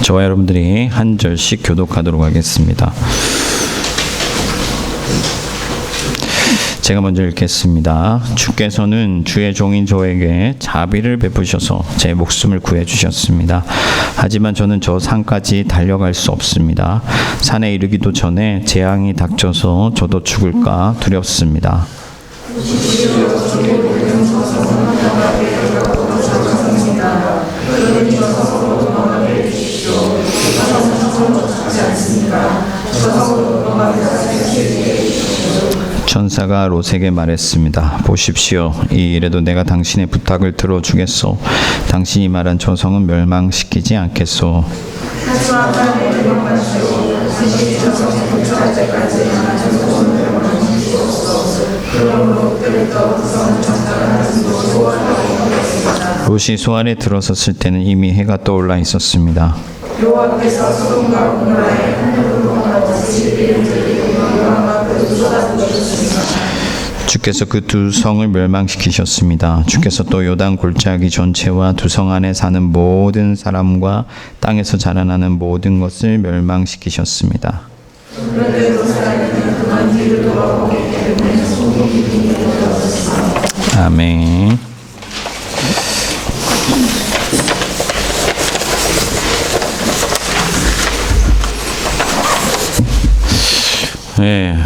저와 여러분들이 한 절씩 교독하도록 하겠습니다. 제가 먼저 읽겠습니다. 주께서는 주의 종인 저에게 자비를 베푸셔서 제 목숨을 구해 주셨습니다. 하지만 저는 저 산까지 달려갈 수 없습니다. 산에 이르기도 전에 재앙이 닥쳐서 저도 죽을까 두렵습니다. 천사가 롯에게 말했습니다. 보십시오. 이 일에도 내가 당신의 부탁을 들어주겠소. 당신이 말한 저 성은 멸망시키지 않겠소. 롯이 소알에 들어섰을 때는 이미 해가 떠올라 있었습니다. 여호와께서 소돔과 고모라의 주께서 그 두 성을 멸망시키셨습니다. 주께서 또 요단 골짜기 전체와 두 성 안에 사는 모든 사람과 땅에서 자라나는 모든 것을 멸망시키셨습니다. 아멘. 네.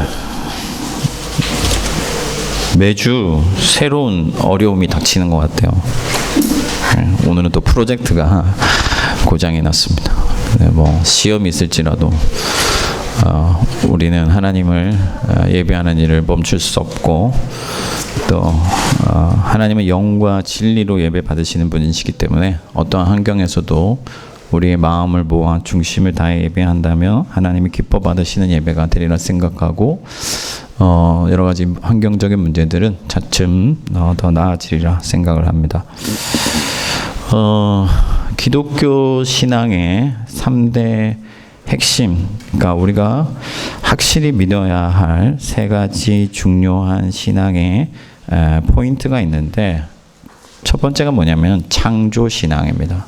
매주 새로운 어려움이 닥치는 것 같아요. 오늘은 또 프로젝트가 고장이 났습니다. 시험이 있을지라도 우리는 하나님을 예배하는 일을 멈출 수 없고 또 하나님은 영과 진리로 예배 받으시는 분이시기 때문에 어떠한 환경에서도 우리의 마음을 모아 중심을 다해 예배한다면 하나님이 기뻐 받으시는 예배가 되리라 생각하고 여러 가지 환경적인 문제들은 차츰 더 나아지리라 생각을 합니다. 기독교 신앙의 3대 핵심, 그러니까 우리가 확실히 믿어야 할 3가지 중요한 신앙의 포인트가 있는데 첫 번째가 뭐냐면 창조 신앙입니다.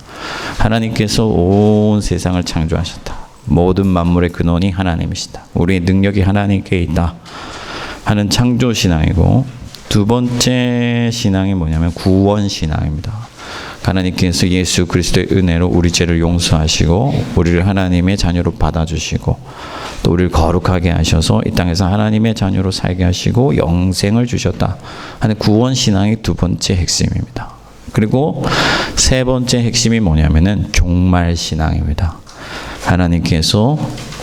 하나님께서 온 세상을 창조하셨다. 모든 만물의 근원이 하나님이시다. 우리의 능력이 하나님께 있다 하는 창조 신앙이고, 두 번째 신앙이 뭐냐면 구원 신앙입니다. 하나님께서 예수 그리스도의 은혜로 우리 죄를 용서하시고 우리를 하나님의 자녀로 받아주시고 또 우리를 거룩하게 하셔서 이 땅에서 하나님의 자녀로 살게 하시고 영생을 주셨다 하는 구원 신앙이 두 번째 핵심입니다. 그리고 세 번째 핵심이 뭐냐면은 종말 신앙입니다. 하나님께서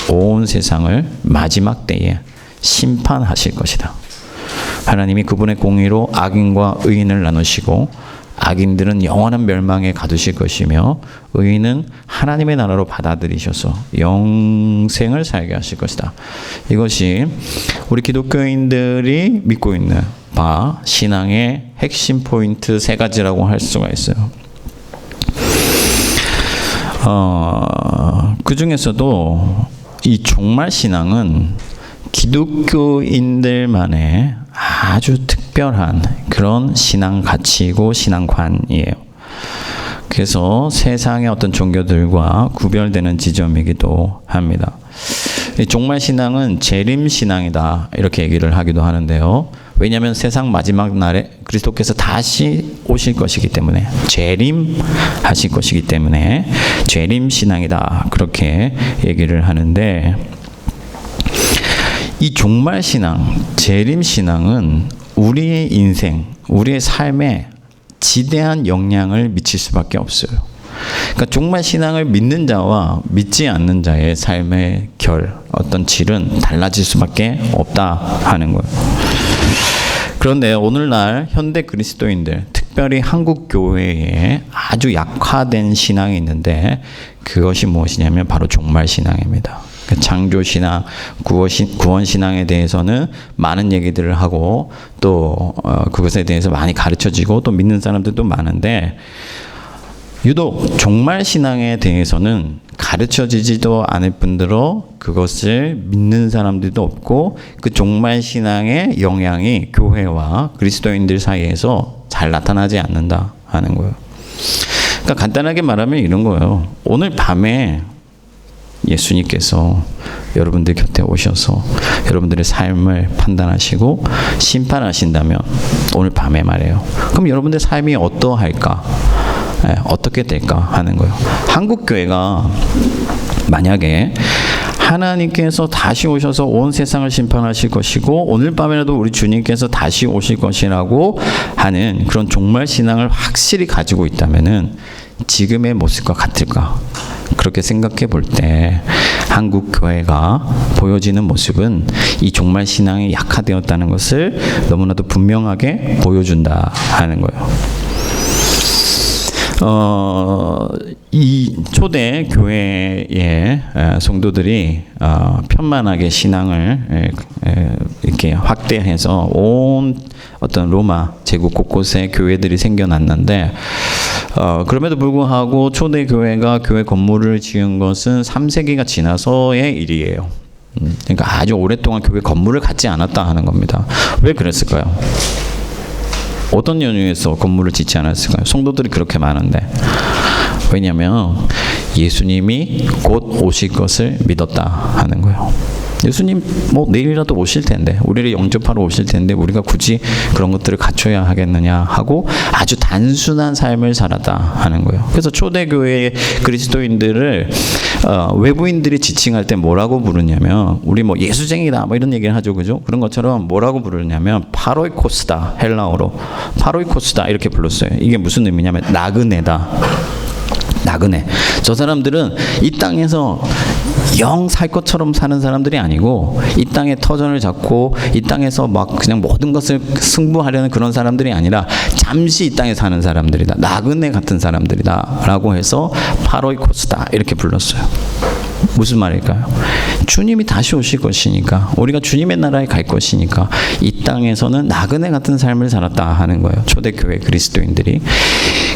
온 세상을 마지막 때에 심판하실 것이다. 하나님이 그분의 공의로 악인과 의인을 나누시고 악인들은 영원한 멸망에 가두실 것이며 의인은 하나님의 나라로 받아들이셔서 영생을 살게 하실 것이다. 이것이 우리 기독교인들이 믿고 있는 바 신앙의 핵심 포인트 3가지라고 할 수가 있어요. 그 중에서도 이 종말 신앙은 기독교인들만의 아주 특별한 그런 신앙 가치이고 신앙관이에요. 그래서 세상의 어떤 종교들과 구별되는 지점이기도 합니다. 이 종말 신앙은 재림 신앙이다 이렇게 얘기를 하기도 하는데요. 왜냐하면 세상 마지막 날에 그리스도께서 다시 오실 것이기 때문에 재림하실 것이기 때문에 재림 신앙이다 그렇게 얘기를 하는데, 이 종말 신앙, 재림 신앙은 우리의 인생, 우리의 삶에 지대한 영향을 미칠 수밖에 없어요. 그러니까 종말 신앙을 믿는 자와 믿지 않는 자의 삶의 어떤 질은 달라질 수밖에 없다 하는 거예요. 그런데 오늘날 현대 그리스도인들, 특별히 한국 교회에 아주 약화된 신앙이 있는데 그것이 무엇이냐면 바로 종말 신앙입니다. 창조 신앙, 구원 신앙에 대해서는 많은 얘기들을 하고 또 그것에 대해서 많이 가르쳐지고 또 믿는 사람들도 많은데 유독 종말 신앙에 대해서는 가르쳐지지도 않을 뿐더러 그것을 믿는 사람들도 없고 그 종말 신앙의 영향이 교회와 그리스도인들 사이에서 잘 나타나지 않는다 하는 거예요. 그러니까 간단하게 말하면 이런 거예요. 오늘 밤에 예수님께서 여러분들 곁에 오셔서 여러분들의 삶을 판단하시고 심판하신다면, 오늘 밤에 말이에요. 그럼 여러분들 삶이 어떠할까? 어떻게 될까 하는 거예요. 한국 교회가 만약에 하나님께서 다시 오셔서 온 세상을 심판하실 것이고 오늘 밤에라도 우리 주님께서 다시 오실 것이라고 하는 그런 종말 신앙을 확실히 가지고 있다면은 지금의 모습과 같을까? 그렇게 생각해 볼 때 한국 교회가 보여지는 모습은 이 종말 신앙이 약화되었다는 것을 너무나도 분명하게 보여준다 하는 거예요. 이 초대 교회의 성도들이 편만하게 신앙을 이렇게 확대해서 온 어떤 로마 제국 곳곳에 교회들이 생겨났는데, 그럼에도 불구하고 초대 교회가 교회 건물을 지은 것은 3세기가 지나서의 일이에요. 그러니까 아주 오랫동안 교회 건물을 갖지 않았다 하는 겁니다. 왜 그랬을까요? 어떤 연유에서 건물을 짓지 않았을까요? 성도들이 그렇게 많은데. 왜냐하면 예수님이 곧 오실 것을 믿었다 하는 거예요. 예수님 뭐 내일이라도 오실 텐데, 우리를 영접하러 오실 텐데 우리가 굳이 그런 것들을 갖춰야 하겠느냐 하고 아주 단순한 삶을 살았다 하는 거예요. 그래서 초대교회의 그리스도인들을 외부인들이 지칭할 때 뭐라고 부르냐면, 우리 뭐 예수쟁이다 뭐 이런 얘기를 하죠, 그죠? 그런 것처럼 뭐라고 부르냐면 파로이코스다, 헬라어로 파로이코스다 이렇게 불렀어요. 이게 무슨 의미냐면 나그네다. 나그네. 저 사람들은 이 땅에서 영 살 것처럼 사는 사람들이 아니고, 이 땅에 터전을 잡고 이 땅에서 막 그냥 모든 것을 승부하려는 그런 사람들이 아니라 잠시 이 땅에 사는 사람들이다. 나그네 같은 사람들이다 라고 해서 파로이코스다 이렇게 불렀어요. 무슨 말일까요? 주님이 다시 오실 것이니까, 우리가 주님의 나라에 갈 것이니까 이 땅에서는 나그네 같은 삶을 살았다 하는 거예요. 초대교회 그리스도인들이.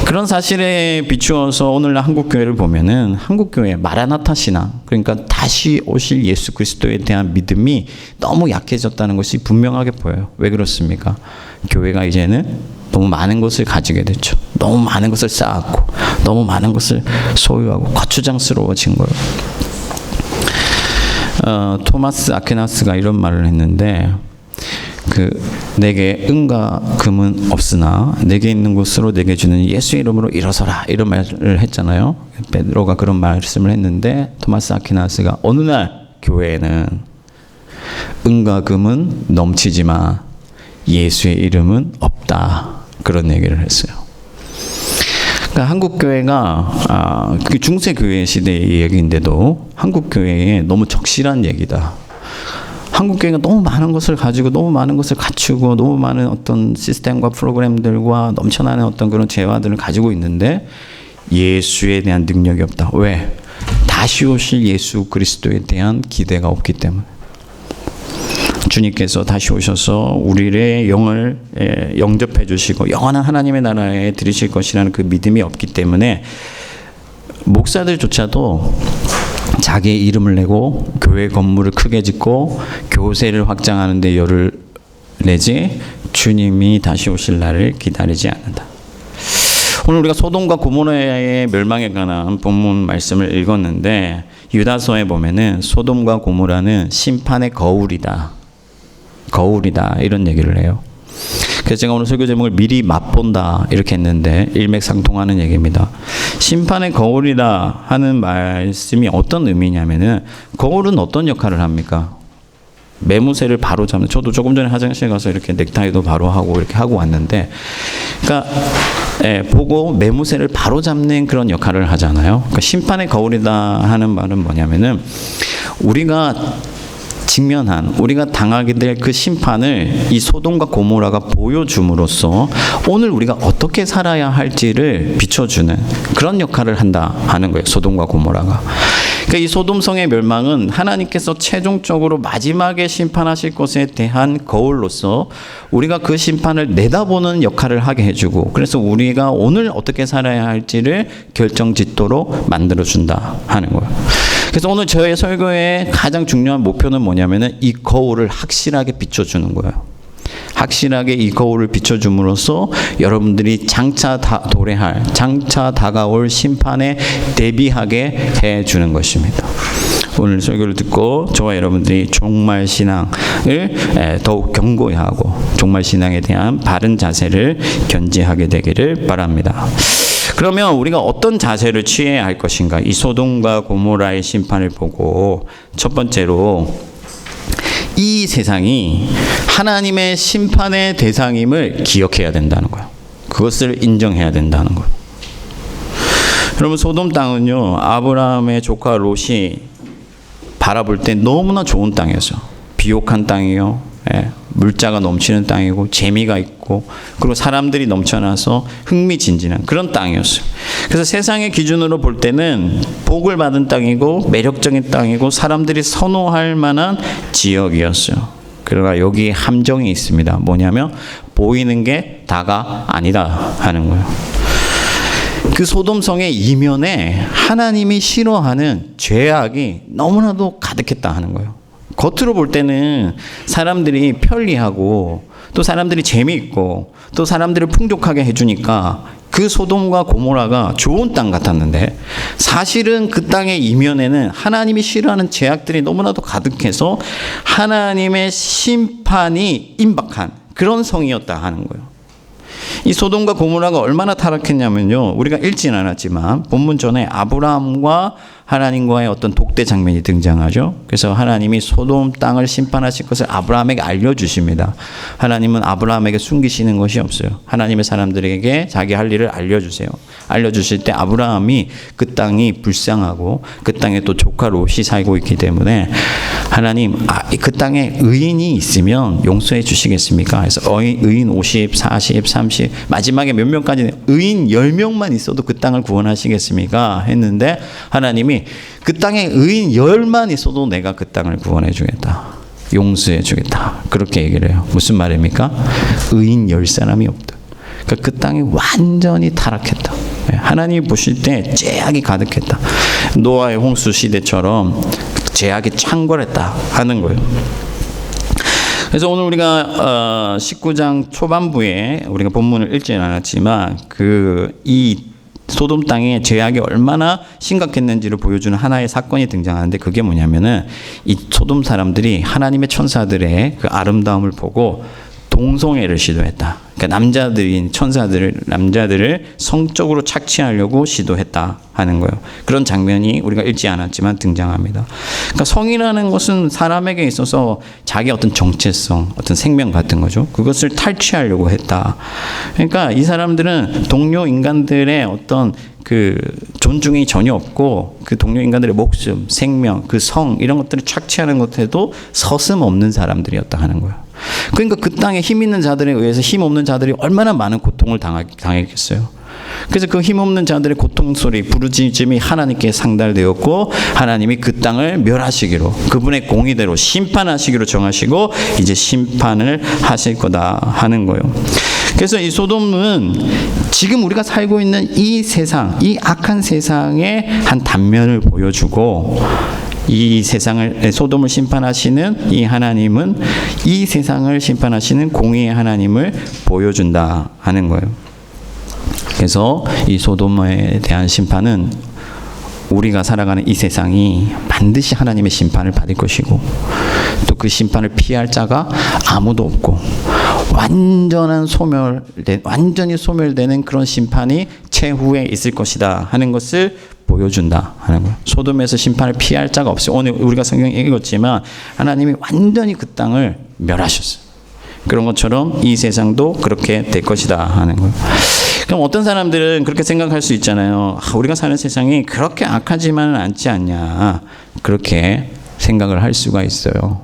그런 사실에 비추어서 오늘날 한국교회를 보면은 한국교회 마라나타 신앙, 그러니까 다시 오실 예수 그리스도에 대한 믿음이 너무 약해졌다는 것이 분명하게 보여요. 왜 그렇습니까? 교회가 이제는 너무 많은 것을 가지게 됐죠. 너무 많은 것을 쌓았고 너무 많은 것을 소유하고 거추장스러워진 거예요. 토마스 아퀴나스가 이런 말을 했는데, 내게 은과 금은 없으나 내게 있는 것으로 내게 주는 예수의 이름으로 일어서라, 이런 말을 했잖아요. 베드로가 그런 말씀을 했는데, 토마스 아퀴나스가 어느 날 교회에는 은과 금은 넘치지만 예수의 이름은 없다, 그런 얘기를 했어요. 그러니까 한국 교회가 중세 교회 시대의 얘기인데도 한국 교회에 너무 적실한 얘기다. 한국 교회가 너무 많은 것을 가지고 너무 많은 것을 갖추고 너무 많은 어떤 시스템과 프로그램들과 넘쳐나는 어떤 그런 재화들을 가지고 있는데 예수에 대한 능력이 없다. 왜? 다시 오실 예수 그리스도에 대한 기대가 없기 때문에. 주님께서 다시 오셔서 우리의 영을 영접해 주시고 영원한 하나님의 나라에 들이실 것이라는 그 믿음이 없기 때문에 목사들조차도 자기의 이름을 내고 교회 건물을 크게 짓고 교세를 확장하는 데 열을 내지 주님이 다시 오실 날을 기다리지 않는다. 오늘 우리가 소돔과 고모라의 멸망에 관한 본문 말씀을 읽었는데, 유다서에 보면은 소돔과 고모라는 심판의 거울이다 이런 얘기를 해요. 그래서 제가 오늘 설교 제목을 미리 맛본다 이렇게 했는데 일맥상통하는 얘기입니다. 심판의 거울이라 하는 말씀이 어떤 의미냐면은, 거울은 어떤 역할을 합니까? 매무새를 바로 잡는, 저도 조금 전에 화장실 가서 이렇게 넥타이도 바로 하고 이렇게 하고 왔는데, 그러니까 보고 매무새를 바로 잡는 그런 역할을 하잖아요. 그러니까 심판의 거울이다 하는 말은 뭐냐면은, 우리가 우리가 당하게 될 그 심판을 이 소돔과 고모라가 보여줌으로써 오늘 우리가 어떻게 살아야 할지를 비춰주는 그런 역할을 한다 하는 거예요. 소돔과 고모라가. 그러니까 이 소돔성의 멸망은 하나님께서 최종적으로 마지막에 심판하실 것에 대한 거울로서 우리가 그 심판을 내다보는 역할을 하게 해주고, 그래서 우리가 오늘 어떻게 살아야 할지를 결정짓도록 만들어준다 하는 거예요. 그래서 오늘 저의 설교의 가장 중요한 목표는 뭐냐면은 이 거울을 확실하게 비춰주는 거예요. 확실하게 이 거울을 비춰줌으로써 여러분들이 장차 다가올 심판에 대비하게 해주는 것입니다. 오늘 설교를 듣고 저와 여러분들이 종말 신앙을 더욱 견고히 하고 종말 신앙에 대한 바른 자세를 견지하게 되기를 바랍니다. 그러면 우리가 어떤 자세를 취해야 할 것인가? 이 소돔과 고모라의 심판을 보고 첫 번째로 이 세상이 하나님의 심판의 대상임을 기억해야 된다는 거예요. 그것을 인정해야 된다는 거예요. 여러분, 소돔 땅은요, 아브라함의 조카 롯이 바라볼 때 너무나 좋은 땅이었어요. 비옥한 땅이요. 물자가 넘치는 땅이고 재미가 있고 그리고 사람들이 넘쳐나서 흥미진진한 그런 땅이었어요. 그래서 세상의 기준으로 볼 때는 복을 받은 땅이고 매력적인 땅이고 사람들이 선호할 만한 지역이었어요. 그러나 여기에 함정이 있습니다. 뭐냐면 보이는 게 다가 아니다 하는 거예요. 그 소돔성의 이면에 하나님이 싫어하는 죄악이 너무나도 가득했다 하는 거예요. 겉으로 볼 때는 사람들이 편리하고 또 사람들이 재미있고 또 사람들을 풍족하게 해주니까 그 소돔과 고모라가 좋은 땅 같았는데 사실은 그 땅의 이면에는 하나님이 싫어하는 죄악들이 너무나도 가득해서 하나님의 심판이 임박한 그런 성이었다 하는 거예요. 이 소돔과 고모라가 얼마나 타락했냐면요, 우리가 읽진 않았지만 본문 전에 아브라함과 하나님과의 어떤 독대 장면이 등장하죠. 그래서 하나님이 소돔 땅을 심판하실 것을 아브라함에게 알려주십니다. 하나님은 아브라함에게 숨기시는 것이 없어요. 하나님의 사람들에게 자기 할 일을 알려주세요. 알려주실 때 아브라함이 그 땅이 불쌍하고 그 땅에 또 조카 롯이 살고 있기 때문에 하나님, 그 땅에 의인이 있으면 용서해 주시겠습니까? 그래서 의인 50, 40, 30 마지막에 몇 명까지 의인 10명만 있어도 그 땅을 구원하시겠습니까? 했는데 하나님이 그 땅에 의인 10만 있어도 내가 그 땅을 구원해 주겠다. 용서해 주겠다. 그렇게 얘기를 해요. 무슨 말입니까? 의인 10사람이 없다. 그러니까 그 땅이 완전히 타락했다. 하나님이 보실 때 죄악이 가득했다. 노아의 홍수 시대처럼 죄악이 창궐했다 하는 거예요. 그래서 오늘 우리가 19장 초반부에 우리가 본문을 읽지는 않았지만 이 소돔 땅의 죄악이 얼마나 심각했는지를 보여주는 하나의 사건이 등장하는데 그게 뭐냐면은 이 소돔 사람들이 하나님의 천사들의 그 아름다움을 보고 동성애를 시도했다. 그러니까 남자들을 성적으로 착취하려고 시도했다 하는 거예요. 그런 장면이 우리가 읽지 않았지만 등장합니다. 그러니까 성이라는 것은 사람에게 있어서 자기 어떤 정체성, 어떤 생명 같은 거죠. 그것을 탈취하려고 했다. 그러니까 이 사람들은 동료 인간들의 어떤 그 존중이 전혀 없고 그 동료 인간들의 목숨, 생명, 그 성 이런 것들을 착취하는 것에도 서슴 없는 사람들이었다 하는 거예요. 그러니까 그 땅에 힘 있는 자들에 의해서 힘 없는 자들이 얼마나 많은 고통을 당했겠어요. 그래서 그 힘없는 자들의 고통 소리, 부르짖음이 하나님께 상달되었고 하나님이 그 땅을 멸하시기로 그분의 공의대로 심판하시기로 정하시고 이제 심판을 하실 거다 하는 거예요. 그래서 이 소돔은 지금 우리가 살고 있는 이 세상, 이 악한 세상의 한 단면을 보여주고 이 세상을 소돔을 심판하시는 이 하나님은 이 세상을 심판하시는 공의의 하나님을 보여준다 하는 거예요. 그래서 이 소돔에 대한 심판은 우리가 살아가는 이 세상이 반드시 하나님의 심판을 받을 것이고 또 그 심판을 피할 자가 아무도 없고 완전히 소멸되는 그런 심판이 최후에 있을 것이다 하는 것을 보여준다 하는 거예요. 소돔에서 심판을 피할 자가 없어요. 오늘 우리가 성경 읽었지만 하나님이 완전히 그 땅을 멸하셨어요. 그런 것처럼 이 세상도 그렇게 될 것이다 하는 거예요. 그럼 어떤 사람들은 그렇게 생각할 수 있잖아요. 우리가 사는 세상이 그렇게 악하지만은 않지 않냐. 그렇게 생각을 할 수가 있어요.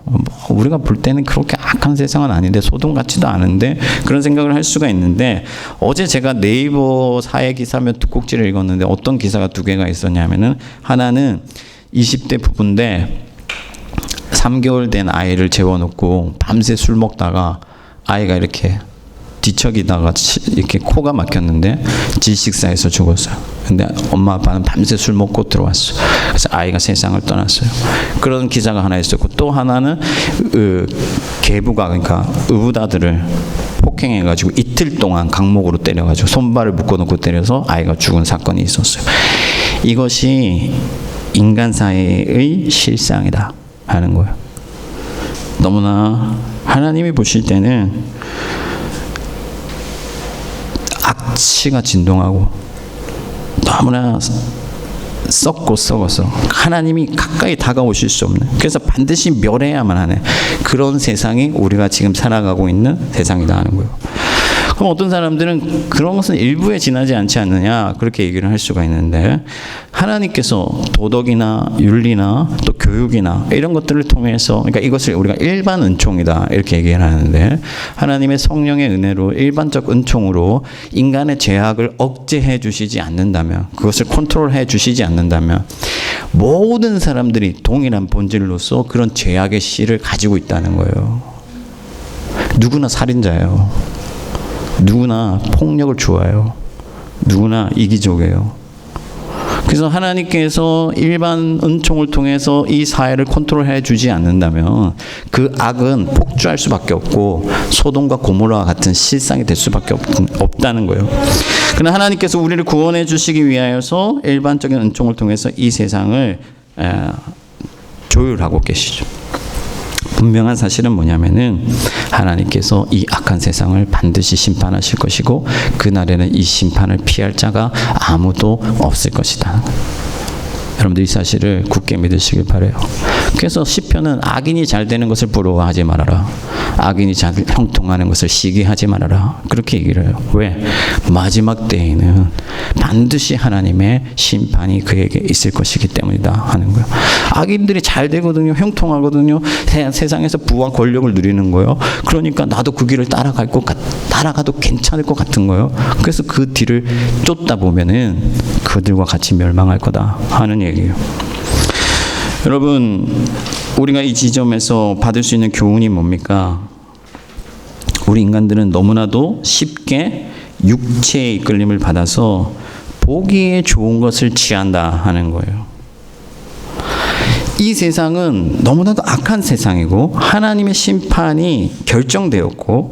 우리가 볼 때는 그렇게 악한 세상은 아닌데 소돔 같지도 않은데 그런 생각을 할 수가 있는데 어제 제가 네이버 사회 기사면 두 꼭지를 읽었는데 어떤 기사가 두 개가 있었냐면은 하나는 20대 부부인데 3개월 된 아이를 재워놓고 밤새 술 먹다가 아이가 이렇게 뒤척이다가 이렇게 코가 막혔는데 질식사해서 죽었어요. 근데 엄마 아빠는 밤새 술 먹고 들어왔어. 그래서 아이가 세상을 떠났어요. 그런 기사가 하나 있었고 또 하나는 계부가 그러니까 의붓아들을 폭행해가지고 이틀 동안 강목으로 때려가지고 손발을 묶어놓고 때려서 아이가 죽은 사건이 있었어요. 이것이 인간 사회의 실상이다 하는 거예요. 너무나 하나님이 보실 때는 악취가 진동하고 너무나 썩고 썩어서 하나님이 가까이 다가오실 수 없는, 그래서 반드시 멸해야만 하는 그런 세상이 우리가 지금 살아가고 있는 세상이다 하는 거예요. 그럼 어떤 사람들은 그런 것은 일부에 지나지 않지 않느냐 그렇게 얘기를 할 수가 있는데, 하나님께서 도덕이나 윤리나 또 교육이나 이런 것들을 통해서, 그러니까 이것을 우리가 일반 은총이다 이렇게 얘기를 하는데, 하나님의 성령의 은혜로 일반적 은총으로 인간의 죄악을 억제해 주시지 않는다면, 그것을 컨트롤해 주시지 않는다면 모든 사람들이 동일한 본질로서 그런 죄악의 씨를 가지고 있다는 거예요. 누구나 살인자예요. 누구나 폭력을 좋아해요. 누구나 이기적이에요. 그래서 하나님께서 일반 은총을 통해서 이 사회를 컨트롤해 주지 않는다면 그 악은 폭주할 수밖에 없고 소돔과 고모라와 같은 실상이 될 수밖에 없다는 거예요. 그러나 하나님께서 우리를 구원해 주시기 위하여서 일반적인 은총을 통해서 이 세상을 조율하고 계시죠. 분명한 사실은 뭐냐면은 하나님께서 이 악한 세상을 반드시 심판하실 것이고 그날에는 이 심판을 피할 자가 아무도 없을 것이다. 여러분들 이 사실을 굳게 믿으시길 바라요. 그래서 시편은 악인이 잘 되는 것을 부러워하지 말아라. 악인이 잘 형통하는 것을 시기하지 말아라. 그렇게 얘기를 해요. 왜? 마지막 때에는 반드시 하나님의 심판이 그에게 있을 것이기 때문이다 하는 거예요. 악인들이 잘 되거든요. 형통하거든요. 세상에서 부와 권력을 누리는 거예요. 그러니까 나도 그 길을 따라가도 괜찮을 것 같은 거예요. 그래서 그 뒤를 쫓다 보면은 그들과 같이 멸망할 거다 하는 얘기예요. 여러분, 우리가 이 지점에서 받을 수 있는 교훈이 뭡니까? 우리 인간들은 너무나도 쉽게 육체의 이끌림을 받아서 보기에 좋은 것을 취한다 하는 거예요. 이 세상은 너무나도 악한 세상이고 하나님의 심판이 결정되었고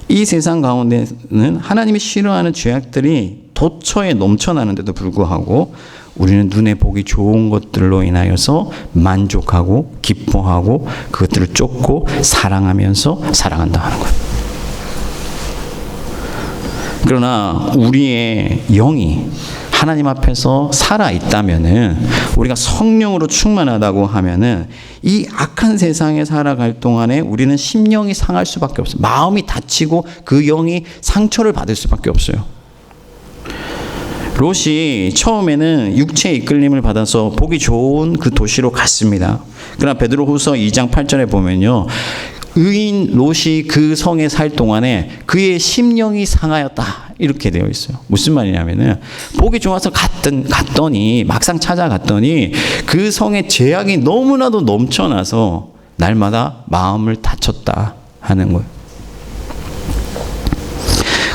이 세상 가운데는 하나님이 싫어하는 죄악들이 도처에 넘쳐나는데도 불구하고 우리는 눈에 보기 좋은 것들로 인하여서 만족하고 기뻐하고 그것들을 쫓고 사랑하면서 살아간다 하는 거예요. 그러나 우리의 영이 하나님 앞에서 살아있다면은, 우리가 성령으로 충만하다고 하면은 이 악한 세상에 살아갈 동안에 우리는 심령이 상할 수밖에 없어요. 마음이 다치고 그 영이 상처를 받을 수밖에 없어요. 롯이 처음에는 육체의 이끌림을 받아서 보기 좋은 그 도시로 갔습니다. 그러나 베드로후서 2장 8절에 보면요, 의인 롯이 그 성에 살 동안에 그의 심령이 상하였다 이렇게 되어 있어요. 무슨 말이냐면은 보기 좋아서 갔더니 막상 찾아갔더니 그 성에 죄악이 너무나도 넘쳐나서 날마다 마음을 다쳤다 하는 거예요.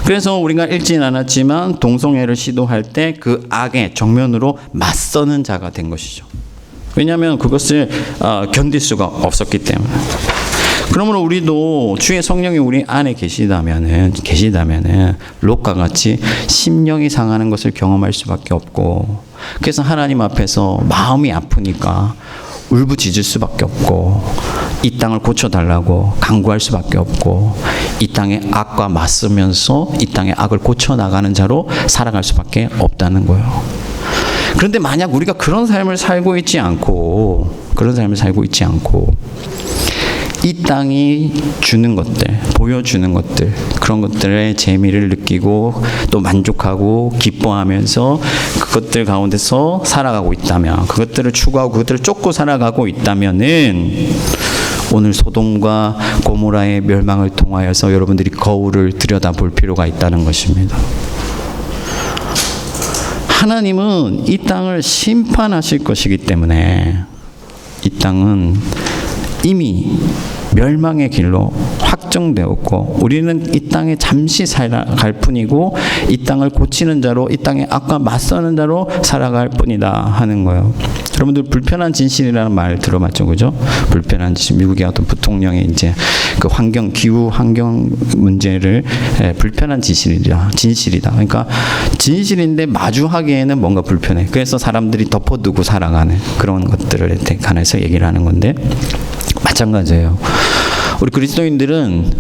그래서 우리가 읽진 않았지만 동성애를 시도할 때 그 악에 정면으로 맞서는 자가 된 것이죠. 왜냐하면 그것을 견딜 수가 없었기 때문에. 그러므로 우리도 주의 성령이 우리 안에 계시다면은 롯과 같이 심령이 상하는 것을 경험할 수밖에 없고, 그래서 하나님 앞에서 마음이 아프니까 울부짖을 수밖에 없고 이 땅을 고쳐달라고 간구할 수밖에 없고 이 땅의 악과 맞서면서 이 땅의 악을 고쳐나가는 자로 살아갈 수밖에 없다는 거예요. 그런데 만약 우리가 그런 삶을 살고 있지 않고 이 땅이 주는 것들, 보여주는 것들, 그런 것들의 재미를 느끼고 또 만족하고 기뻐하면서 그것들 가운데서 살아가고 있다면, 그것들을 추구하고 그것들을 쫓고 살아가고 있다면은 오늘 소돔과 고모라의 멸망을 통하여서 여러분들이 거울을 들여다볼 필요가 있다는 것입니다. 하나님은 이 땅을 심판하실 것이기 때문에 이 땅은 이미 멸망의 길로 확정되었고 우리는 이 땅에 잠시 살아갈 뿐이고 이 땅을 고치는 자로, 이 땅의 악과 맞서는 자로 살아갈 뿐이다 하는 거예요. 여러분들 불편한 진실이라는 말 들어봤죠, 그죠? 불편한 진실. 미국의 어떤 부통령이 이제 그 기후 환경 문제를 불편한 진실이다. 그러니까 진실인데 마주하기에는 뭔가 불편해. 그래서 사람들이 덮어두고 살아가는 그런 것들에 관해서 얘기를 하는 건데, 마찬가지예요. 우리 그리스도인들은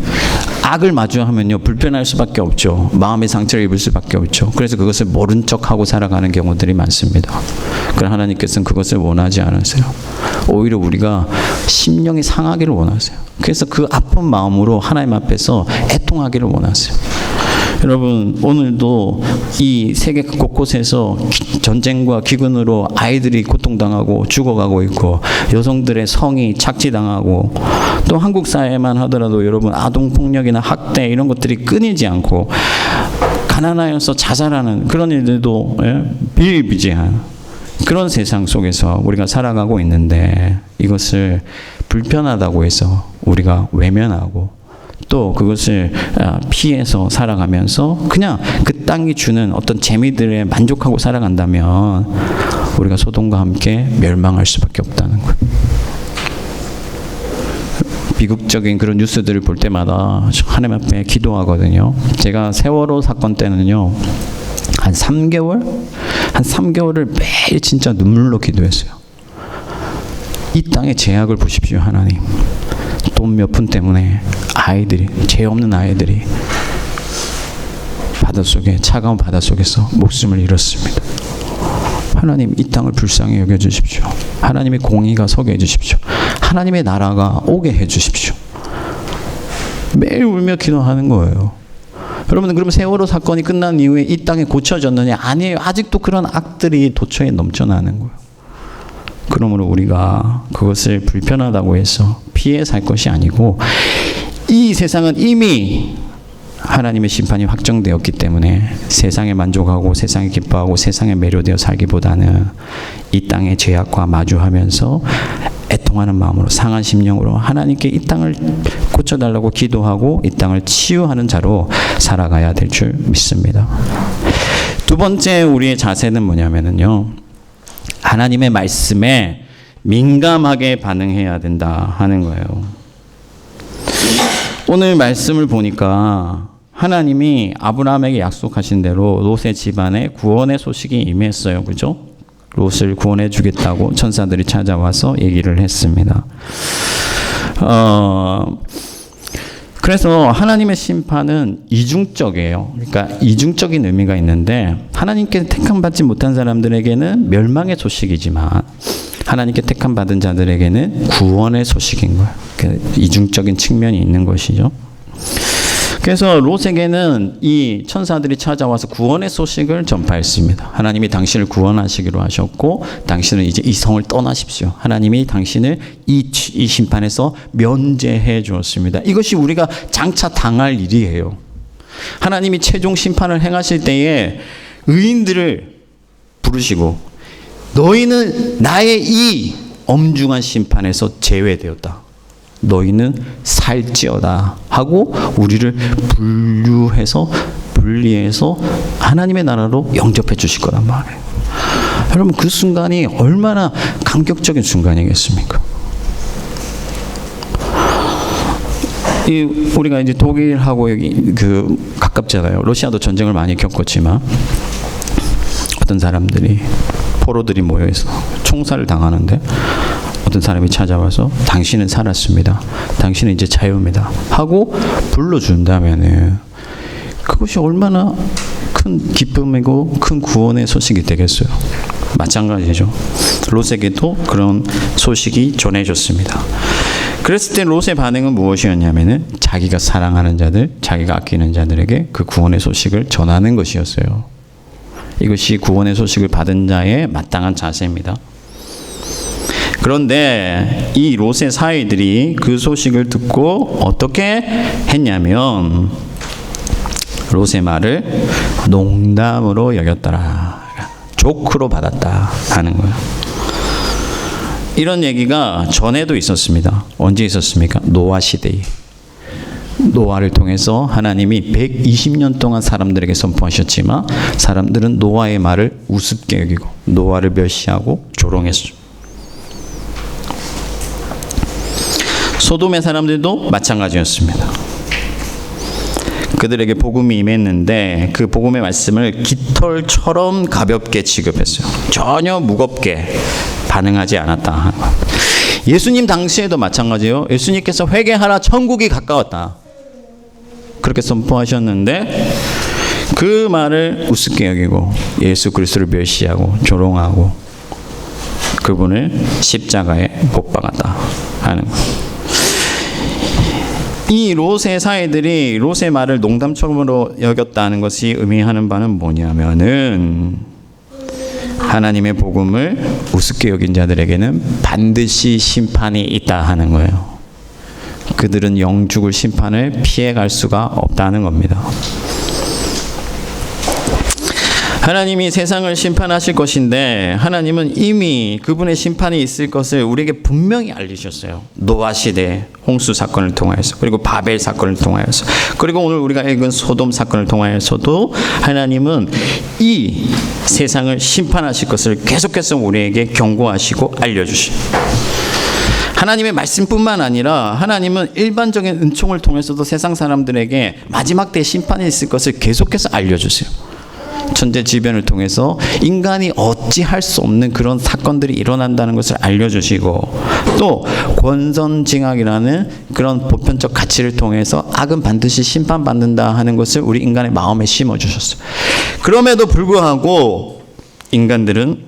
악을 마주하면요 불편할 수밖에 없죠. 마음의 상처를 입을 수밖에 없죠. 그래서 그것을 모른 척하고 살아가는 경우들이 많습니다. 그러나 하나님께서는 그것을 원하지 않으세요. 오히려 우리가 심령이 상하기를 원하세요. 그래서 그 아픈 마음으로 하나님 앞에서 애통하기를 원하세요. 여러분, 오늘도 이 세계 곳곳에서 전쟁과 기근으로 아이들이 고통당하고 죽어가고 있고, 여성들의 성이 착취당하고, 또 한국 사회만 하더라도 여러분 아동폭력이나 학대 이런 것들이 끊이지 않고, 가난하여서 자살하는 그런 일들도 비일비재한 그런 세상 속에서 우리가 살아가고 있는데, 이것을 불편하다고 해서 우리가 외면하고 또 그것을 피해서 살아가면서 그냥 그 땅이 주는 어떤 재미들에 만족하고 살아간다면 우리가 소돔과 함께 멸망할 수밖에 없다는 거예요. 비극적인 그런 뉴스들을 볼 때마다 하나님 앞에 기도하거든요. 제가 세월호 사건 때는요, 한 3개월을 매일 진짜 눈물로 기도했어요. 이 땅의 제약을 보십시오, 하나님. 돈 몇 푼 때문에 아이들이, 죄 없는 아이들이 바닷속에, 차가운 바닷속에서 목숨을 잃었습니다. 하나님, 이 땅을 불쌍히 여겨주십시오. 하나님의 공의가 서게 해주십시오. 하나님의 나라가 오게 해주십시오. 매일 울며 기도하는 거예요. 여러분, 그러면 세월호 사건이 끝난 이후에 이 땅이 고쳐졌느냐? 아니에요. 아직도 그런 악들이 도처에 넘쳐나는 거예요. 그러므로 우리가 그것을 불편하다고 해서 피해 살 것이 아니고, 이 세상은 이미 하나님의 심판이 확정되었기 때문에 세상에 만족하고 세상에 기뻐하고 세상에 매료되어 살기보다는 이 땅의 죄악과 마주하면서 애통하는 마음으로, 상한 심령으로 하나님께 이 땅을 고쳐달라고 기도하고 이 땅을 치유하는 자로 살아가야 될 줄 믿습니다. 두 번째 우리의 자세는 뭐냐면요, 하나님의 말씀에 민감하게 반응해야 된다 하는 거예요. 오늘 말씀을 보니까 하나님이 아브라함에게 약속하신 대로 롯의 집안에 구원의 소식이 임했어요. 그죠? 롯을 구원해 주겠다고 천사들이 찾아와서 얘기를 했습니다. 그래서 하나님의 심판은 이중적이에요. 그러니까 이중적인 의미가 있는데, 하나님께 택함받지 못한 사람들에게는 멸망의 소식이지만 하나님께 택함받은 자들에게는 구원의 소식인 거예요. 그러니까 이중적인 측면이 있는 것이죠. 그래서 롯에게는 이 천사들이 찾아와서 구원의 소식을 전파했습니다. 하나님이 당신을 구원하시기로 하셨고, 당신은 이제 이 성을 떠나십시오. 하나님이 당신을 이 심판에서 면제해 주었습니다. 이것이 우리가 장차 당할 일이에요. 하나님이 최종 심판을 행하실 때에 의인들을 부르시고, 너희는 나의 이 엄중한 심판에서 제외되었다. 너희는 살지어다 하고 우리를 분리해서 하나님의 나라로 영접해 주실 거란 말이에요. 여러분, 그 순간이 얼마나 감격적인 순간이겠습니까? 우리가 이제 독일하고 여기 가깝잖아요. 러시아도 전쟁을 많이 겪었지만 어떤 사람들이, 포로들이 모여서 총살을 당하는데 어떤 사람이 찾아와서 당신은 살았습니다. 당신은 이제 자유입니다. 하고 불러준다면은 그것이 얼마나 큰 기쁨이고 큰 구원의 소식이 되겠어요. 마찬가지죠. 롯에게도 그런 소식이 전해졌습니다. 그랬을 때 롯의 반응은 무엇이었냐면은 자기가 사랑하는 자들, 자기가 아끼는 자들에게 그 구원의 소식을 전하는 것이었어요. 이것이 구원의 소식을 받은 자의 마땅한 자세입니다. 그런데 이 롯의 사위들이 그 소식을 듣고 어떻게 했냐면 롯의 말을 농담으로 여겼더라. 조크로 받았다 하는 거예요. 이런 얘기가 전에도 있었습니다. 언제 있었습니까? 노아 시대에. 노아를 통해서 하나님이 120년 동안 사람들에게 선포하셨지만 사람들은 노아의 말을 우습게 여기고 노아를 멸시하고 조롱했습니다. 소돔의 사람들도 마찬가지였습니다. 그들에게 복음이 임했는데 그 복음의 말씀을 깃털처럼 가볍게 취급했어요. 전혀 무겁게 반응하지 않았다. 예수님 당시에도 마찬가지예요. 예수님께서 회개하라, 천국이 가까웠다, 그렇게 선포하셨는데 그 말을 우습게 여기고 예수 그리스도를 멸시하고 조롱하고 그분을 십자가에 못 박았다 하는 거예요. 이 롯의 사회들이 롯의 말을 농담처럼으로 여겼다는 것이 의미하는 바는 뭐냐면은 하나님의 복음을 우습게 여긴 자들에게는 반드시 심판이 있다 하는 거예요. 그들은 영죽을 심판을 피해갈 수가 없다는 겁니다. 하나님이 세상을 심판하실 것인데 하나님은 이미 그분의 심판이 있을 것을 우리에게 분명히 알리셨어요. 노아 시대 홍수 사건을 통하여서, 그리고 바벨 사건을 통하여서, 그리고 오늘 우리가 읽은 소돔 사건을 통하여서도 하나님은 이 세상을 심판하실 것을 계속해서 우리에게 경고하시고 알려주시고, 하나님의 말씀뿐만 아니라 하나님은 일반적인 은총을 통해서도 세상 사람들에게 마지막 때 심판이 있을 것을 계속해서 알려주세요. 천재지변을 통해서 인간이 어찌할 수 없는 그런 사건들이 일어난다는 것을 알려주시고, 또 권선징악이라는 그런 보편적 가치를 통해서 악은 반드시 심판받는다 하는 것을 우리 인간의 마음에 심어주셨어요. 그럼에도 불구하고 인간들은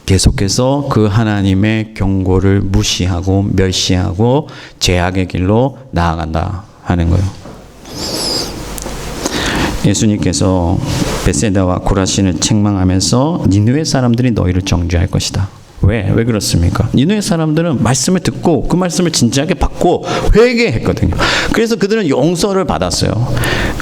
계속해서 그 하나님의 경고를 무시하고 멸시하고 죄악의 길로 나아간다 하는 거예요. 예수님께서 베세다와 고라신을 책망하면서 니느웨 사람들이 너희를 정죄할 것이다. 왜 그렇습니까? 니느웨 사람들은 말씀을 듣고 그 말씀을 진지하게 받고 회개했거든요. 그래서 그들은 용서를 받았어요.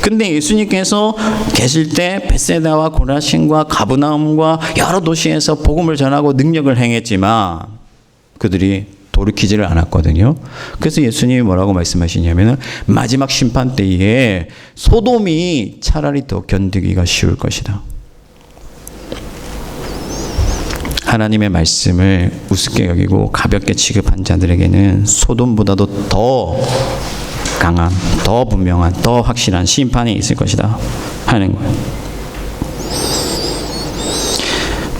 근데 예수님께서 계실 때 베세다와 고라신과 가브나움과 여러 도시에서 복음을 전하고 능력을 행했지만 그들이 돌이키지를 않았거든요. 그래서 예수님이 뭐라고 말씀하시냐면 마지막 심판 때에 소돔이 차라리 더 견디기가 쉬울 것이다. 하나님의 말씀을 우습게 여기고 가볍게 취급한 자들에게는 소돔보다도 더 강한, 더 분명한, 더 확실한 심판이 있을 것이다 하는 거예요.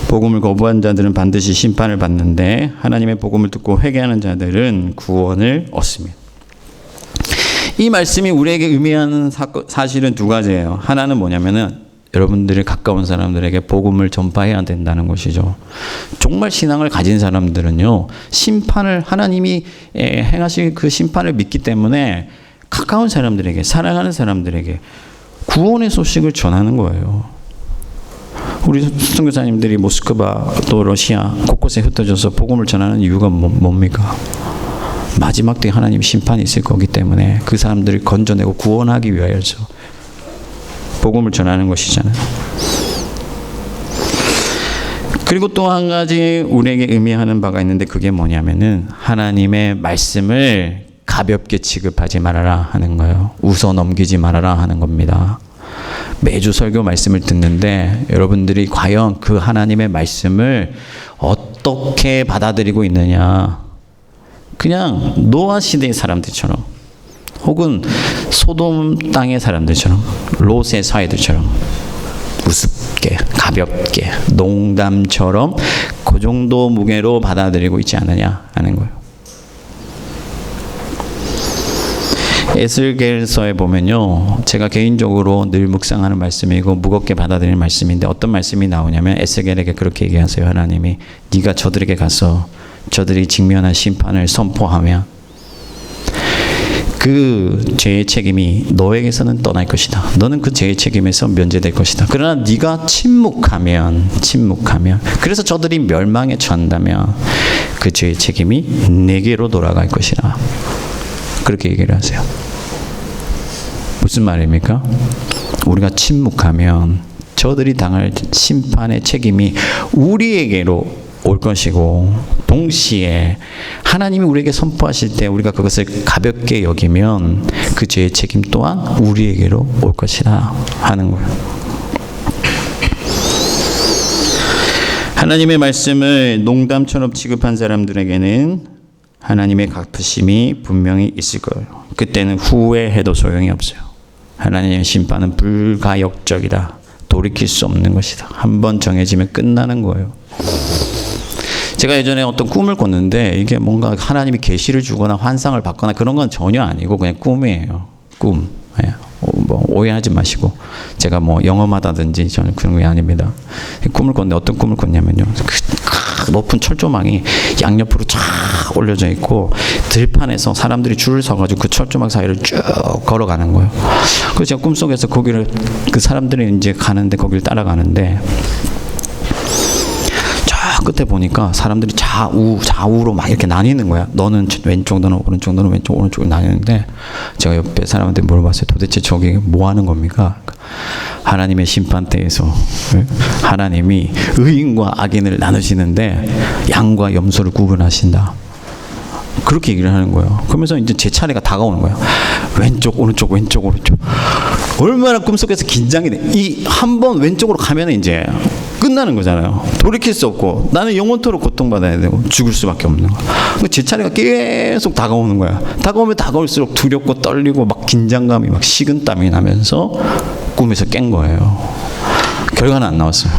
복음을 거부한 자들은 반드시 심판을 받는데 하나님의 복음을 듣고 회개하는 자들은 구원을 얻습니다. 이 말씀이 우리에게 의미하는 사실은 두 가지예요. 하나는 뭐냐면은 여러분들이 가까운 사람들에게 복음을 전파해야 된다는 것이죠. 정말 신앙을 가진 사람들은요, 심판을 하나님이 행하실 그 심판을 믿기 때문에 가까운 사람들에게, 사랑하는 사람들에게 구원의 소식을 전하는 거예요. 우리 선교사님들이 모스크바 또 러시아 곳곳에 흩어져서 복음을 전하는 이유가 뭡니까? 마지막 때 하나님 심판이 있을 거기 때문에 그 사람들을 건져내고 구원하기 위하여서 복음을 전하는 것이잖아요. 그리고 또 한 가지 우리에게 의미하는 바가 있는데 그게 뭐냐면은 하나님의 말씀을 가볍게 취급하지 말아라 하는 거예요. 웃어 넘기지 말아라 하는 겁니다. 매주 설교 말씀을 듣는데 여러분들이 과연 그 하나님의 말씀을 어떻게 받아들이고 있느냐? 그냥 노아 시대의 사람들처럼, 혹은 소돔 땅의 사람들처럼, 롯의 사회들처럼 우습게, 가볍게, 농담처럼 그 정도 무게로 받아들이고 있지 않느냐 하는 거예요. 에스겔서에 보면요, 제가 개인적으로 늘 묵상하는 말씀이고 무겁게 받아들이는 말씀인데 어떤 말씀이 나오냐면 에스겔에게 그렇게 얘기하세요. 하나님이 네가 저들에게 가서 저들이 직면한 심판을 선포하면 그 죄의 책임이 너에게서는 떠날 것이다. 너는 그 죄의 책임에서 면제될 것이다. 그러나 네가 침묵하면 그래서 저들이 멸망에 처한다면 그 죄의 책임이 내게로 돌아갈 것이다. 그렇게 얘기를 하세요. 무슨 말입니까? 우리가 침묵하면 저들이 당할 심판의 책임이 우리에게로 올 것이고, 동시에 하나님이 우리에게 선포하실 때 우리가 그것을 가볍게 여기면 그 죄의 책임 또한 우리에게로 올 것이다 하는 거예요. 하나님의 말씀을 농담처럼 취급한 사람들에게는 하나님의 갚으심이 분명히 있을 거예요. 그때는 후회해도 소용이 없어요. 하나님의 심판은 불가역적이다. 돌이킬 수 없는 것이다. 한번 정해지면 끝나는 거예요. 제가 예전에 어떤 꿈을 꿨는데 이게 뭔가 하나님이 계시를 주거나 환상을 받거나 그런 건 전혀 아니고 그냥 꿈이에요. 꿈. 뭐 오해하지 마시고 제가 뭐 영험하다든지 저는 그런 게 아닙니다. 꿈을 꿨는데 어떤 꿈을 꿨냐면요. 그 높은 철조망이 양옆으로 쫙 올려져 있고 들판에서 사람들이 줄을 서가지고 그 철조망 사이를 쭉 걸어가는 거예요. 그래서 제가 꿈속에서 거기를 그 사람들이 이제 가는데 거기를 따라가는데 끝에 보니까 사람들이 좌우로 막 이렇게 나뉘는 거야. 너는 왼쪽, 너는 오른쪽, 너는 왼쪽, 오른쪽으로 나뉘는데 제가 옆에 사람한테 물어봤어요. 도대체 저기 뭐 하는 겁니까? 하나님의 심판대에서 하나님이 의인과 악인을 나누시는데 양과 염소를 구분하신다. 그렇게 얘기를 하는 거예요. 그러면서 이제 제 차례가 다가오는 거예요. 왼쪽, 오른쪽, 왼쪽, 오른쪽. 얼마나 꿈속에서 긴장이 돼. 이 한 번 왼쪽으로 가면 이제 끝나는 거잖아요. 돌이킬 수 없고 나는 영원토록 고통받아야 되고 죽을 수밖에 없는 거야. 제 차례가 계속 다가오는 거야. 다가오면 다가올수록 두렵고 떨리고 막 긴장감이 막 식은땀이 나면서 꿈에서 깬 거예요. 결과는 안 나왔어요.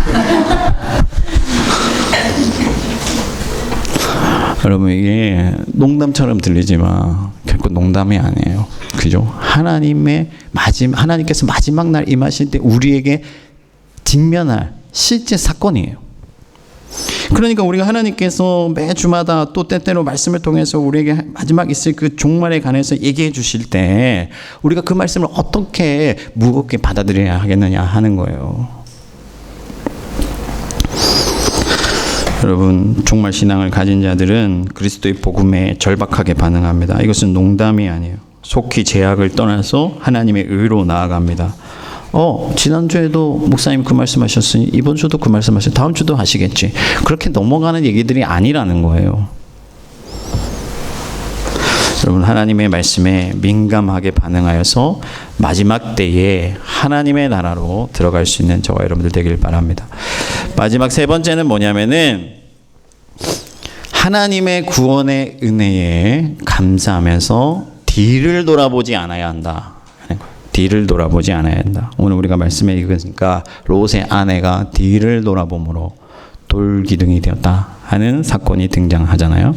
여러분 이게 농담처럼 들리지만 결코 농담이 아니에요. 그죠? 하나님께서 마지막 날 임하실 때 우리에게 직면할 실제 사건이에요. 그러니까 우리가 하나님께서 매주마다 또 때때로 말씀을 통해서 우리에게 마지막 있을 그 종말에 관해서 얘기해 주실 때 우리가 그 말씀을 어떻게 무겁게 받아들여야 하겠느냐 하는 거예요. 여러분 종말 신앙을 가진 자들은 그리스도의 복음에 절박하게 반응합니다. 이것은 농담이 아니에요. 속히 죄악을 떠나서 하나님의 의로 나아갑니다. 지난주에도 목사님 그 말씀하셨으니 이번 주도 그 말씀하셨으니 다음 주도 하시겠지. 그렇게 넘어가는 얘기들이 아니라는 거예요. 여러분 하나님의 말씀에 민감하게 반응하여서 마지막 때에 하나님의 나라로 들어갈 수 있는 저와 여러분들 되길 바랍니다. 마지막 세 번째는 뭐냐면은 하나님의 구원의 은혜에 감사하면서 뒤를 돌아보지 않아야 한다. 뒤를 돌아보지 않아야 한다. 오늘 우리가 말씀에 읽으니까 롯의 아내가 뒤를 돌아봄으로 돌기둥이 되었다 하는 사건이 등장하잖아요.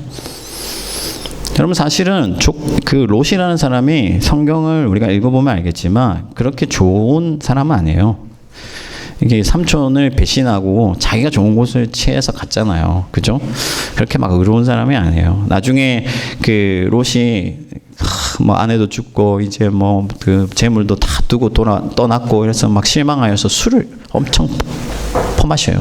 여러분 사실은 그 롯이라는 사람이 성경을 우리가 읽어보면 알겠지만 그렇게 좋은 사람은 아니에요. 이게 삼촌을 배신하고 자기가 좋은 곳을 취해서 갔잖아요. 그죠? 그렇게 막 의로운 사람이 아니에요. 나중에 그 롯이 뭐 아내도 죽고 이제 뭐 그 재물도 다 두고 떠났고 그래서 막 실망하여서 술을 엄청 퍼마셔요.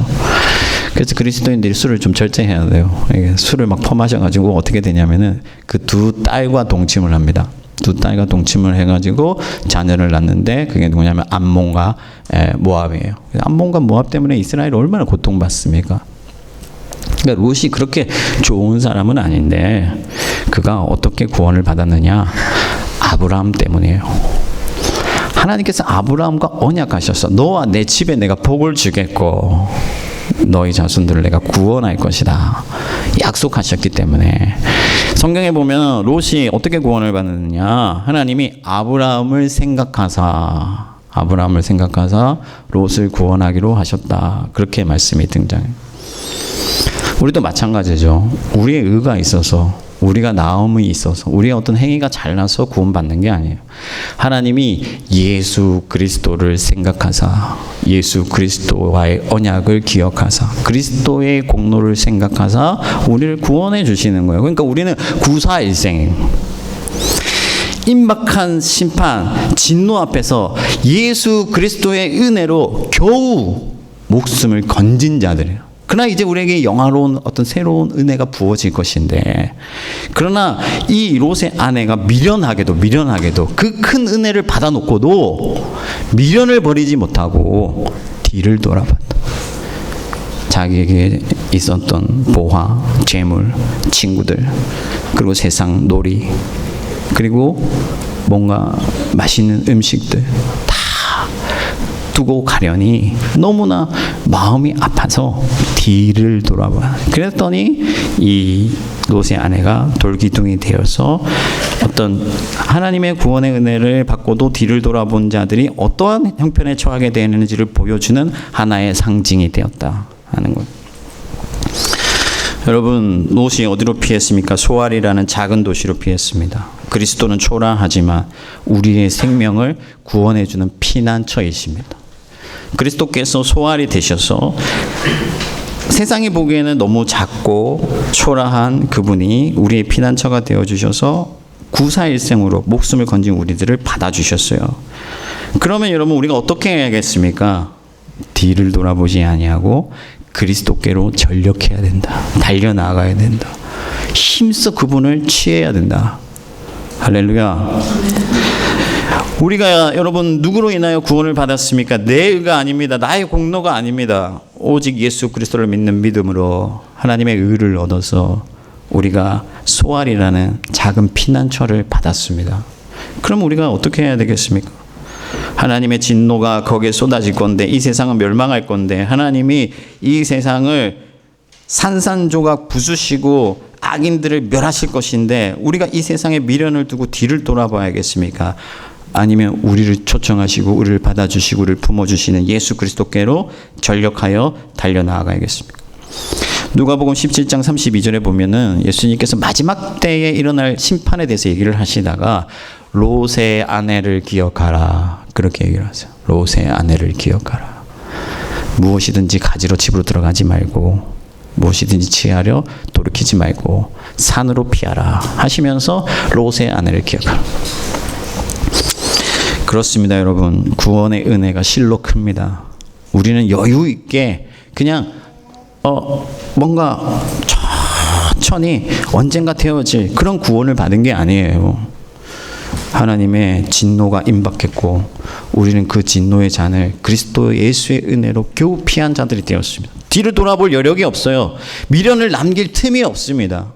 그래서 그리스도인들이 술을 좀 절제해야 돼요. 술을 막 퍼마셔가지고 어떻게 되냐면은 그 두 딸과 동침을 합니다. 두 딸과 동침을 해가지고 자녀를 낳는데 그게 누구냐면 암몬과 모압이에요. 암몬과 모압 때문에 이스라엘이 얼마나 고통받습니까? 그러니까 롯이 그렇게 좋은 사람은 아닌데 그가 어떻게 구원을 받았느냐? 아브라함 때문이에요. 하나님께서 아브라함과 언약하셨어. 너와 내 집에 내가 복을 주겠고 너희 자손들을 내가 구원할 것이다. 약속하셨기 때문에 성경에 보면 롯이 어떻게 구원을 받느냐? 하나님이 아브라함을 생각하사 롯을 구원하기로 하셨다. 그렇게 말씀이 등장해요. 우리도 마찬가지죠. 우리의 의가 있어서 우리가 나음이 있어서 우리의 어떤 행위가 잘나서 구원받는 게 아니에요. 하나님이 예수 그리스도를 생각하사 예수 그리스도와의 언약을 기억하사 그리스도의 공로를 생각하사 우리를 구원해 주시는 거예요. 그러니까 우리는 구사일생 임박한 심판 진노 앞에서 예수 그리스도의 은혜로 겨우 목숨을 건진 자들이에요. 그러나 이제 우리에게 영화로운 어떤 새로운 은혜가 부어질 것인데 그러나 이 롯의 아내가 미련하게도 그 큰 은혜를 받아놓고도 미련을 버리지 못하고 뒤를 돌아봤다. 자기에게 있었던 보화, 재물, 친구들 그리고 세상 놀이 그리고 뭔가 맛있는 음식들 다 두고 가려니 너무나 마음이 아파서 뒤를 돌아봐. 그랬더니 이 롯의 아내가 돌기둥이 되어서 어떤 하나님의 구원의 은혜를 받고도 뒤를 돌아본 자들이 어떠한 형편에 처하게 되는지를 보여주는 하나의 상징이 되었다 하는 것. 여러분, 롯이 어디로 피했습니까? 소알이라는 작은 도시로 피했습니다. 그리스도는 초라하지만 우리의 생명을 구원해주는 피난처이십니다. 그리스도께서 소알이 되셔서 세상이 보기에는 너무 작고 초라한 그분이 우리의 피난처가 되어주셔서 구사일생으로 목숨을 건진 우리들을 받아주셨어요. 그러면 여러분, 우리가 어떻게 해야겠습니까? 뒤를 돌아보지 아니하고 그리스도께로 전력해야 된다. 달려나가야 된다. 힘써 그분을 취해야 된다. 할렐루야. 우리가 여러분 누구로 인하여 구원을 받았습니까? 내 의가 아닙니다. 나의 공로가 아닙니다. 오직 예수 그리스도를 믿는 믿음으로 하나님의 의를 얻어서 우리가 소알이라는 작은 피난처를 받았습니다. 그럼 우리가 어떻게 해야 되겠습니까? 하나님의 진노가 거기에 쏟아질 건데, 이 세상은 멸망할 건데, 하나님이 이 세상을 산산조각 부수시고 악인들을 멸하실 것인데, 우리가 이 세상에 미련을 두고 뒤를 돌아봐야겠습니까? 아니면 우리를 초청하시고 우리를 받아주시고 우리를 품어주시는 예수 그리스도께로 전력하여 달려나가야겠습니까? 누가복음 17장 32절에 보면은 예수님께서 마지막 때에 일어날 심판에 대해서 얘기를 하시다가 롯의 아내를 기억하라, 그렇게 얘기를 하세요. 롯의 아내를 기억하라. 무엇이든지 가지러 집으로 들어가지 말고, 무엇이든지 취하려 돌이키지 말고 산으로 피하라 하시면서 롯의 아내를 기억하라. 그렇습니다, 여러분. 구원의 은혜가 실로 큽니다. 우리는 여유 있게 그냥 뭔가 천천히 언젠가 되어질 그런 구원을 받은 게 아니에요. 하나님의 진노가 임박했고 우리는 그 진노의 잔을 그리스도 예수의 은혜로 겨우 피한 자들이 되었습니다. 뒤를 돌아볼 여력이 없어요. 미련을 남길 틈이 없습니다.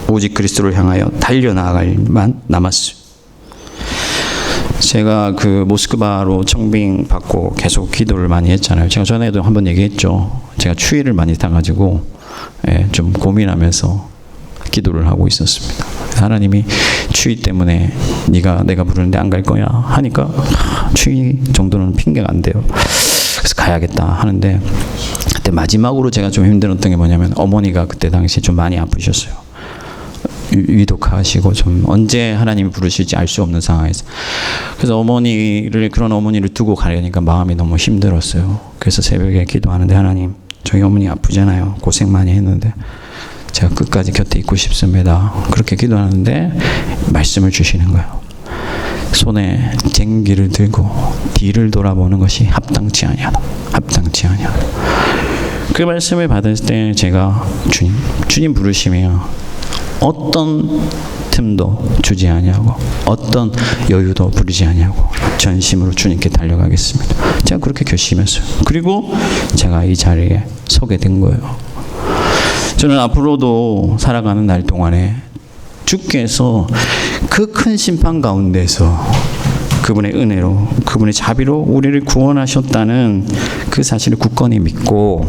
오직 그리스도를 향하여 달려나갈 만 남았습니다. 제가 그 모스크바로 청빙 받고 계속 기도를 많이 했잖아요. 제가 전에도 한번 얘기했죠. 제가 추위를 많이 타가지고 좀 고민하면서 기도를 하고 있었습니다. 하나님이 추위 때문에 내가 부르는데 안 갈 거야 하니까 추위 정도는 핑계가 안 돼요. 그래서 가야겠다 하는데, 그때 마지막으로 제가 좀 힘들었던 게 뭐냐면 어머니가 그때 당시에 좀 많이 아프셨어요. 위독하시고 좀 언제 하나님이 부르실지 알 수 없는 상황에서, 그래서 그런 어머니를 두고 가려니까 마음이 너무 힘들었어요. 그래서 새벽에 기도하는데, 하나님, 저희 어머니 아프잖아요. 고생 많이 했는데 제가 끝까지 곁에 있고 싶습니다. 그렇게 기도하는데 말씀을 주시는 거예요. 손에 쟁기를 들고 뒤를 돌아보는 것이 합당치 아니하다. 합당치 아니하다. 그 말씀을 받을 때 제가 주님 부르시면 어떤 틈도 주지 아니하고 어떤 여유도 부리지 아니하고 전심으로 주님께 달려가겠습니다. 제가 그렇게 결심했어요. 그리고 제가 이 자리에 서게 된 거예요. 저는 앞으로도 살아가는 날 동안에 주께서 그 큰 심판 가운데서 그분의 은혜로, 그분의 자비로 우리를 구원하셨다는 그 사실을 굳건히 믿고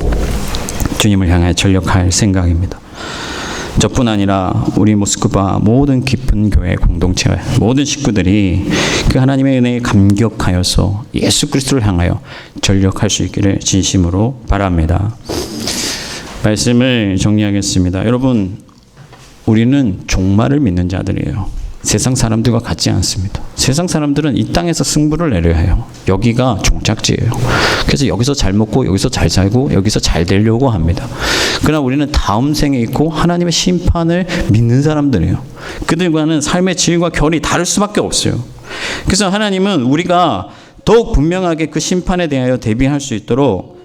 주님을 향해 전력할 생각입니다. 저뿐 아니라 우리 모스크바 모든 깊은 교회 공동체 모든 식구들이 그 하나님의 은혜에 감격하여서 예수 그리스도를 향하여 전력할 수 있기를 진심으로 바랍니다. 말씀을 정리하겠습니다. 여러분, 우리는 종말을 믿는 자들이에요. 세상 사람들과 같지 않습니다. 세상 사람들은 이 땅에서 승부를 내려야 해요. 여기가 종착지예요. 그래서 여기서 잘 먹고 여기서 잘 살고 여기서 잘 되려고 합니다. 그러나 우리는 다음 생에 있고 하나님의 심판을 믿는 사람들이에요. 그들과는 삶의 질과 결이 다를 수밖에 없어요. 그래서 하나님은 우리가 더욱 분명하게 그 심판에 대하여 대비할 수 있도록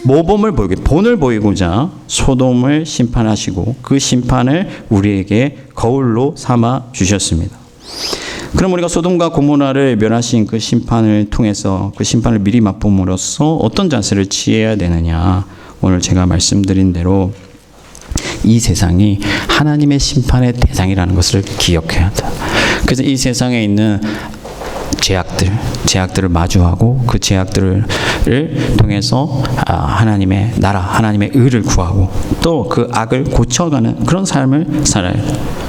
본을 보이고자 소돔을 심판하시고 그 심판을 우리에게 거울로 삼아 주셨습니다. 그럼 우리가 소돔과 고모라를 멸하신 그 심판을 통해서 그 심판을 미리 맛봄으로써 어떤 자세를 취해야 되느냐, 오늘 제가 말씀드린 대로 이 세상이 하나님의 심판의 대상이라는 것을 기억해야 한다. 그래서 이 세상에 있는 제약들을 마주하고 그 제약들을 통해서 하나님의 나라, 하나님의 의를 구하고 또 그 악을 고쳐가는 그런 삶을 살아야 돼요.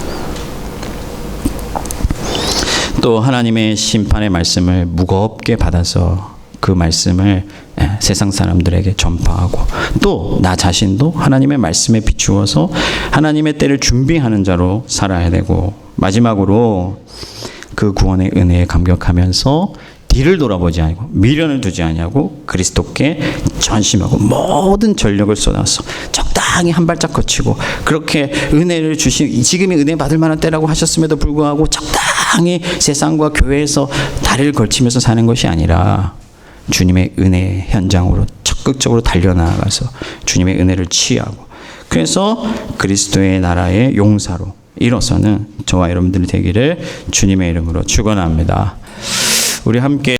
또 하나님의 심판의 말씀을 무겁게 받아서 그 말씀을 세상 사람들에게 전파하고 또 나 자신도 하나님의 말씀에 비추어서 하나님의 때를 준비하는 자로 살아야 되고, 마지막으로 그 구원의 은혜에 감격하면서 뒤를 돌아보지 아니고 미련을 두지 아니하고 그리스도께 전심하고 모든 전력을 쏟아서 적당히 한 발짝 거치고, 그렇게 은혜를 주신 지금이 은혜 받을 만한 때라고 하셨음에도 불구하고 적당히 세상과 교회에서 다리를 걸치면서 사는 것이 아니라 주님의 은혜 현장으로 적극적으로 달려나가서 주님의 은혜를 취하고, 그래서 그리스도의 나라의 용사로 일어서는 저와 여러분들이 되기를 주님의 이름으로 축원합니다. 우리 함께